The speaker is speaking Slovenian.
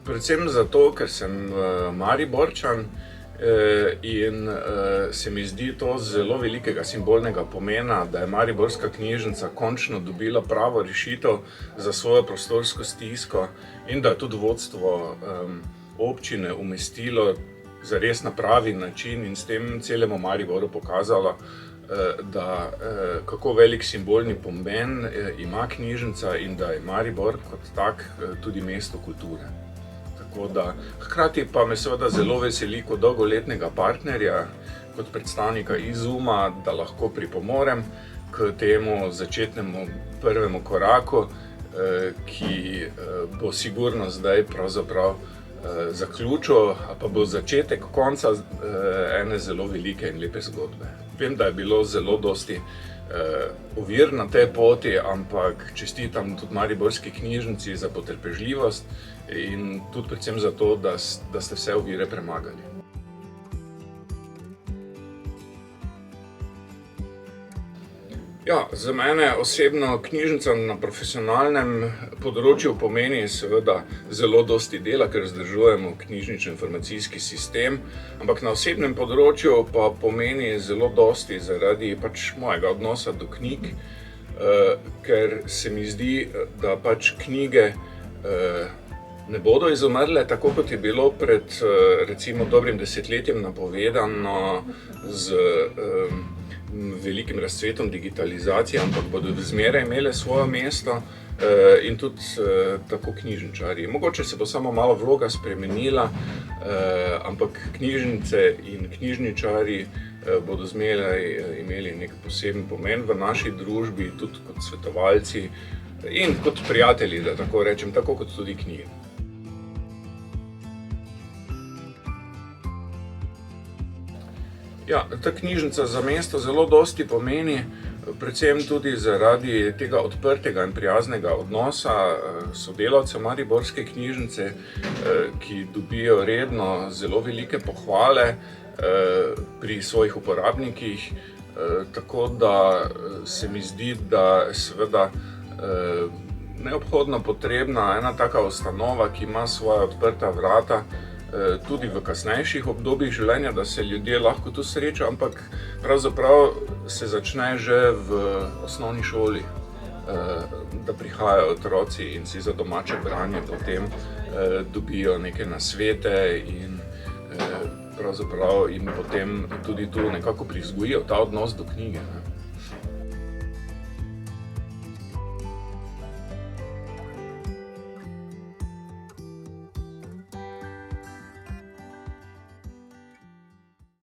Predvsem zato, ker sem Mariborčan in se mi zdi to zelo velikega simbolnega pomena, da je Mariborska knjižnica končno dobila pravo rešitev za svojo prostorsko stisko in da je tudi vodstvo občine umestilo zares na pravi način in s tem celemu Mariboru pokazalo, da kako velik simbolni pomen ima knjižnica in da je Maribor kot tak tudi mesto kulture. Tako da, hkrati pa me seveda zelo veseli kot dolgoletnega partnerja, kot predstavnika Izuma, da lahko pripomorem k temu začetnemu prvemu koraku, ki bo sigurno zdaj pravzaprav zaključil, pa bo začetek konca ene zelo velike in lepe zgodbe. Vem, da je bilo zelo dosti ovir na tej poti, ampak čestitam tudi Mariborski knjižnici za potrpežljivost in tudi predvsem za to, da ste vse ovire premagali. Ja, za mene osebno knjižnica na profesionalnem področju pomeni seveda zelo dosti dela, ker vzdržujemo knjižnično-informacijski sistem, ampak na osebnem področju pa pomeni zelo dosti zaradi mojega odnosa do knjig, ker se mi zdi, da knjige ne bodo izumrle, tako kot je bilo pred recimo dobrim desetletjem napovedano z velikim razcvetom digitalizacije, ampak bodo zmeraj imele svoje mesto in tudi tako knjižničarji. Mogoče se bo samo malo vloga spremenila, ampak knjižnice in knjižničarji bodo zmeraj imeli nek poseben pomen v naši družbi, tudi kot svetovalci in kot prijatelji, da tako rečem, tako kot tudi knjige. Ja, ta knjižnica za mesto zelo dosti pomeni, predvsem tudi zaradi tega odprtega in prijaznega odnosa sodelavcev Mariborske knjižnice, ki dobijo redno zelo velike pohvale pri svojih uporabnikih, tako da se mi zdi, da je seveda neobhodno potrebna ena taka ustanova, ki ima svoja odprta vrata, tudi v kasnejših obdobjih življenja, da se ljudje lahko tu srečajo, ampak pravzaprav se začne že v osnovni šoli, da prihajajo otroci in si za domače branje potem dobijo neke nasvete in pravzaprav jim potem tudi tu nekako privzgojijo ta odnos do knjige.